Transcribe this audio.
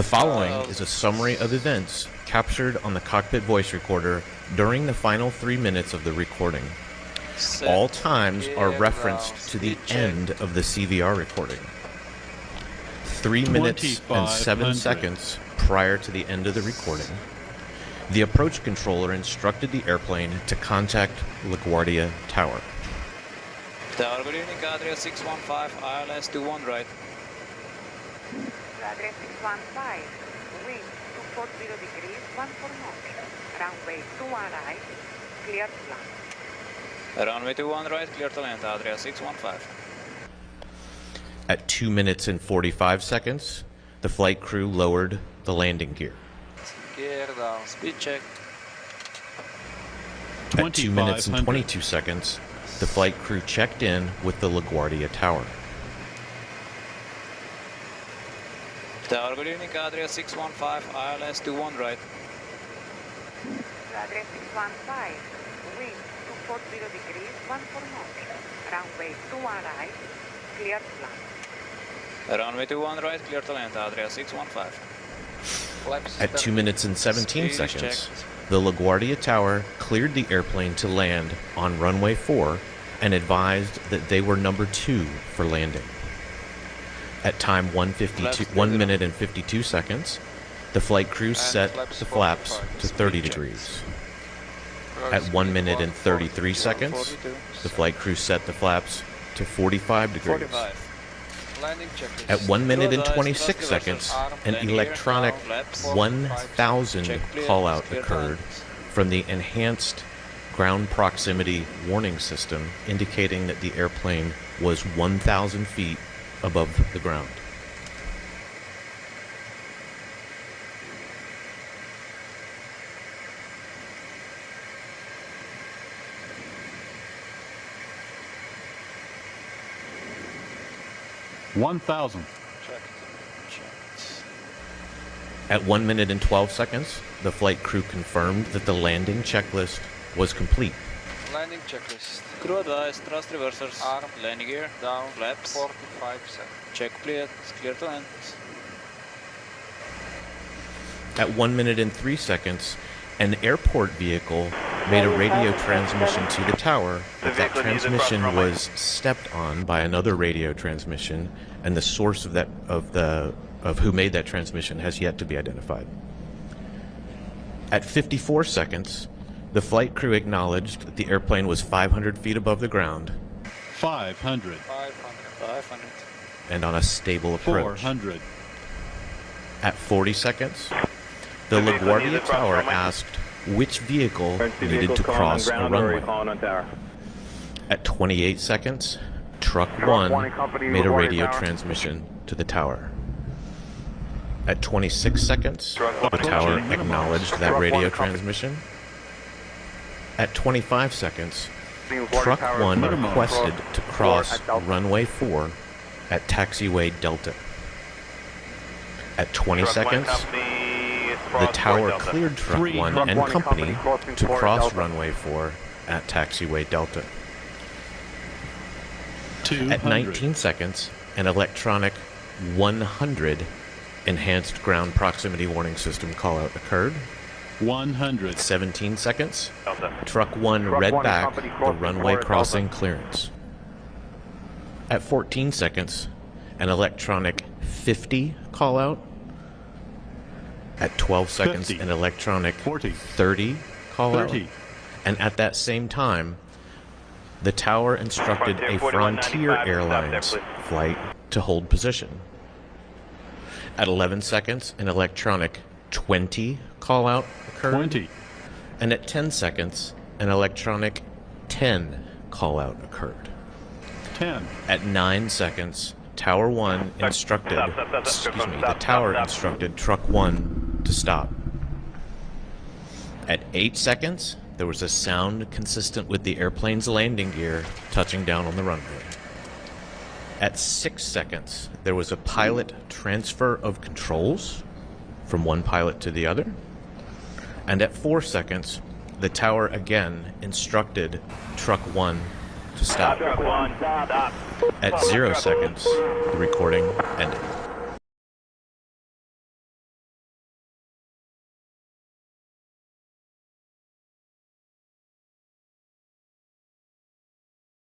The following is a summary of events captured on the cockpit voice recorder during the final 3 minutes of the recording. All times are referenced to the end of the CVR recording. 3 minutes and 7 seconds prior to the end of the recording, the approach controller instructed the airplane to contact LaGuardia Tower. Tower, good evening, Adria 615, ILS 21 right. Adria 615, wind 240 degrees, 14 knots, runway 21 right, clear to land. Runway 21 right, clear to land, Adria 615. At 2 minutes and 45 seconds, the flight crew lowered the landing gear. Gear down, speed check. At 2 minutes and 22 seconds, the flight crew checked in with the LaGuardia Tower. Tower, good evening, Adria 615, ILS 21 right. Adria 615, wind 240 degrees, 14 knots, runway 21 right, clear to land. Runway 21 right, clear to land, Adria 615. At 2 minutes and 17 Speed seconds, checked. the LaGuardia Tower cleared the airplane to land on runway 4 and advised that they were number 2 for landing. At time 1 minute and 52 seconds, the flight crew set the flaps to 30 degrees. At 1 minute and 33 seconds, the flight crew set the flaps to 45 degrees. At 1 minute and 26 seconds, an electronic 1000 call-out occurred from the enhanced ground proximity warning system, indicating that the airplane was 1,000 feet above the ground. At 1 minute and 12 seconds, the flight crew confirmed that the landing checklist was complete. Landing checklist. Crew advised, thrust reversers, Arm, landing gear, down, flaps, 45 seconds. check clear to land. At 1 minute and 3 seconds, an airport vehicle made a radio transmission to the tower, but that transmission was stepped on by another radio transmission, and the source of who made that transmission has yet to be identified. At 54 seconds, the flight crew acknowledged that the airplane was 500 feet above the ground 500. 500. and on a stable approach. 400. At 40 seconds, the LaGuardia Tower asked which vehicle needed to cross a runway. At 28 seconds, Truck 1 made a radio transmission to the tower. At 26 seconds, the tower acknowledged that radio transmission. At 25 seconds, Truck 1 requested to cross runway 4 at taxiway Delta. At 20 seconds, the tower cleared Truck 1 and company to cross runway 4 at taxiway Delta. 200. At 19 seconds, an electronic 100 enhanced ground proximity warning system callout occurred. 100. 17 seconds, Truck 1 read back the runway crossing clearance. At 14 seconds, an electronic 50 callout. At 12 seconds, 50. an electronic 40. 30 callout. 30. And at that same time, the tower instructed a Frontier Airlines flight to hold position. At 11 seconds, an electronic 20 call-out occurred. 20. And at 10 seconds, an electronic 10 call-out occurred. 10. At 9 seconds, Tower 1 instructed, the tower instructed Truck 1 to stop. At 8 seconds, there was a sound consistent with the airplane's landing gear touching down on the runway. At 6 seconds, there was a pilot transfer of controls from one pilot to the other. And at 4 seconds, the tower again instructed Truck 1 to stop. At 0 seconds, the recording ended.